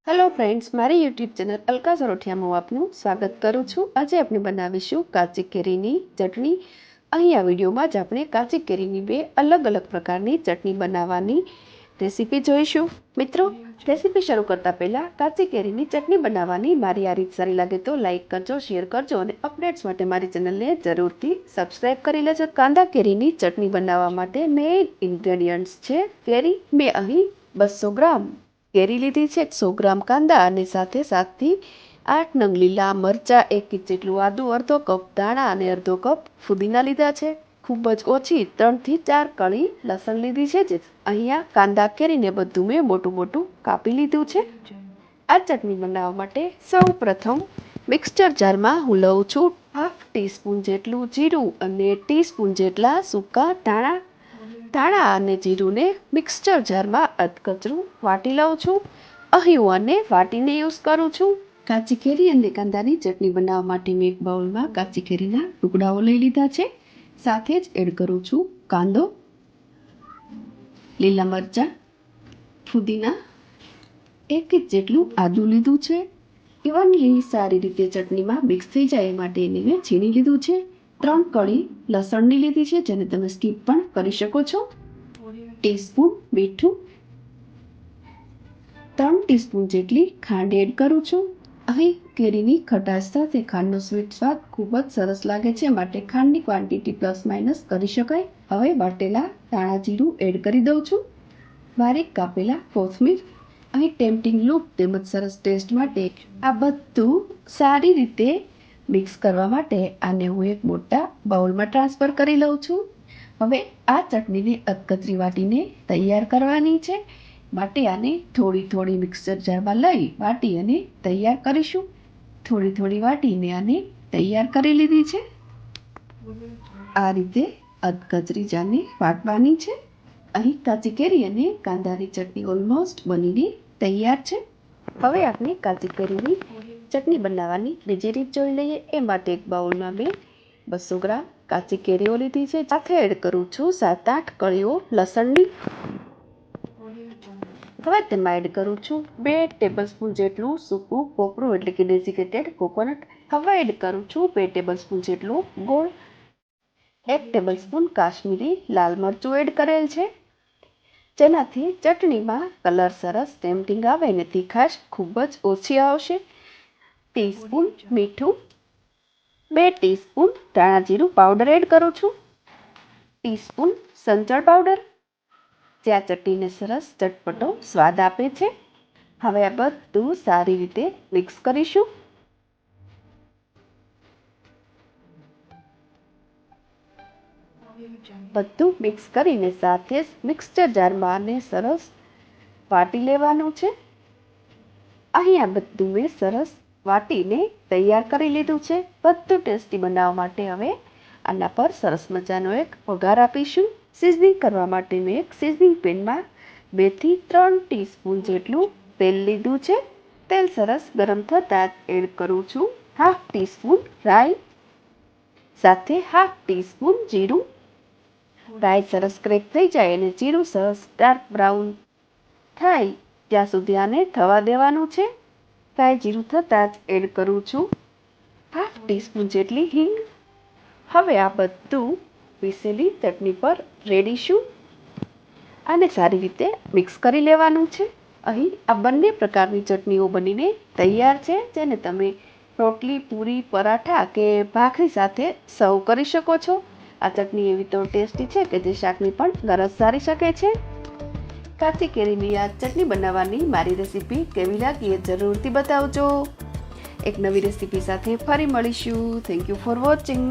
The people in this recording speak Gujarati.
હેલો ફ્રેન્ડ્સ, મારી યુટ્યુબ ચેનલ અલકા સરોઠિયામાં હું આપનું સ્વાગત કરું છું. આજે આપણે બનાવીશું કાચી કેરીની ચટણી. અહીંયા વિડીયોમાં જ આપણે કાચી કેરીની બે અલગ અલગ પ્રકારની ચટણી બનાવવાની રેસીપી જોઈશું. મિત્રો, રેસીપી શરૂ કરતાં પહેલાં કાચી કેરીની ચટણી બનાવવાની મારી આ રીત સારી લાગે તો લાઇક કરજો, શેર કરજો અને અપડેટ્સ માટે મારી ચેનલને જરૂરથી સબસ્ક્રાઈબ કરી લેજો. કાંદા કેરીની ચટણી બનાવવા માટે મેઇન ઇન્ગ્રેડિયન્ટ્સ છે કેરી. મેં અહીં 200 ગ્રામ કેરી લીધી છે, 100 ગ્રામ કાંદા અને સાથે 7થી 8 નંગ લીલા મરચાં, 1 ઇંચ જેટલું આદું, અડધો કપ ધાણા અને અડધો કપ ફુદીના લીધા છે. ખૂબ જ ઓછી 3થી 4 કળી લસણ લીધી છે. અહીંયા કાંદા કેરીને બધું મેં મોટું મોટું કાપી લીધું છે. આ ચટણી બનાવવા માટે સૌ પ્રથમ મિક્સર જારમાં હું લઉં છું હાફ ટીસ્પૂન જેટલું જીરું અને ટીસ્પૂન જેટલા સૂકા ધાણા અને જીરુંને મિક્સર જારમાં અધકચરું વાટી લઉં છું. અહીં હું આને વાટીને યુઝ કરું છું. કાચી કેરી અને કાંદાની ચટણી બનાવવા માટે મેં એક બાઉલમાં કાચી કેરીના ટુકડાઓ લઈ લીધા છે. સાથે જ એડ કરું છું કાંદો, લીલા મરચાં, ફુદીના, 1 ઇંચ જેટલું આદું લીધું છે. ઇવનલી સારી રીતે ચટણીમાં મિક્સ થઈ જાય એ માટે એને મેં છીણી લીધું છે. 3 કળી લસણની લીધી છે, જેને તમે સ્કીપ પણ કરી શકો છો. ટીસ્પૂન મીઠું, 3 ટીસ્પૂન જેટલી ખાંડ એડ કરું છું. અહીં કેરીની ખટાશ સાથે ખાંડનો સ્વીટ સ્વાદ ખૂબ જ સરસ લાગે છે, માટે ખાંડની ક્વોન્ટિટી પ્લસ માઇનસ કરી શકાય. હવે વાટેલા ધાણા જીરું એડ કરી દઉં છું. બારીક કાપેલા કોથમીર. અહીં ટેમ્પટિંગ લુક તેમજ સરસ ટેસ્ટ માટે આ બધું સારી રીતે મિક્સ કરવા માટે આને હું એક મોટા બાઉલમાં ટ્રાન્સફર કરી લઉં છું. હવે આ ચટણીને અધકચરી વાટીને તૈયાર કરવાની છે, માટે આને થોડી મિક્સર જારમાં લઈ વાટી અને તૈયાર કરીશું. થોડી વાટીને આને તૈયાર કરી લીધી છે. આ રીતે અધકચરી જારને વાટવાની છે. અહીં કાચી કેરી અને કાંદાની ચટણી ઓલમોસ્ટ બનીને તૈયાર છે. હવે આપણે કાચી કેરીની ચટણી બનાવવાની બીજી રીત જોઈ લઈએ. એ માટે એક બાઉલમાં મેં 200 ગ્રામ કાચી કેરીઓ લીધી છે. સાથે એડ કરું છું 7-8 કળીઓ લસણની. હવે તેમાં એડ કરું છું 2 ટેબલસ્પૂન જેટલું સૂકું કોપરું એટલે કે ડેસિકેટેડ કોકોનટ. હવે એડ કરું છું 2 ટેબલસ્પૂન જેટલું ગોળ. 1 ટેબલસ્પૂન કાશ્મીરી લાલ મરચું એડ કરેલ છે, જેનાથી ચટણીમાં કલર સરસ ટેમ્પટિંગ આવે અને તીખાશ ખૂબ જ ઓછી આવશે. ટીસ્પૂન મીઠું, 2 ટીસ્પૂન ધાણા જીરું પાવડર એડ કરું છું. ટીસ્પૂન સંચળ પાવડર, જે આ ચટણીને સરસ ચટપટો સ્વાદ આપે છે. હવે આ બધું સારી રીતે મિક્સ કરીશું. બધું મિક્સ કરીને સાથે જ મિક્સર જારમાં આને સરસ વાટી લેવાનું છે. અહીં આ બધું મેં સરસ વાટીને તૈયાર કરી લીધું છે. બધું ટેસ્ટી બનાવવા માટે હવે આના પર સરસ મજાનો એક વઘાર આપીશું. સિઝનિંગ કરવા માટે મેં એક સિઝનિંગ પેનમાં 2 થી 3 ટીસ્પૂન જેટલું તેલ લીધું છે. તેલ સરસ ગરમ થતાં જ એડ કરું છું હાફ ટીસ્પૂન રાઈ, સાથે હાફ ટીસ્પૂન જીરું. રાઈ સરસ ક્રેક થઈ જાય અને જીરું સરસ ડાર્ક બ્રાઉન થાય ત્યાં સુધી આને થવા દેવાનું છે. રાઈ જીરું થતાં જ એડ કરું છું હાફ ટીસ્પૂન જેટલી હિંગ. હવે આ બધું પીસેલી ચટણી પર રેડીશું. આને સારી રીતે મિક્સ કરી લેવાનું છે. અહીં આ બંને પ્રકારની ચટણીઓ બનીને તૈયાર છે, જેને તમે રોટલી, પૂરી, પરાઠા કે ભાખરી સાથે સર્વ કરી શકો છો. આ ચટણી એવી તો ટેસ્ટી છે કે જે શાકની પણ ગરજ સારી શકે છે. કાચી કેરીની આ ચટણી બનાવવાની મારી રેસીપી કેવી લાગી એ જરૂરથી બતાવજો. એક નવી રેસીપી સાથે ફરી મળીશું. Thank you for watching.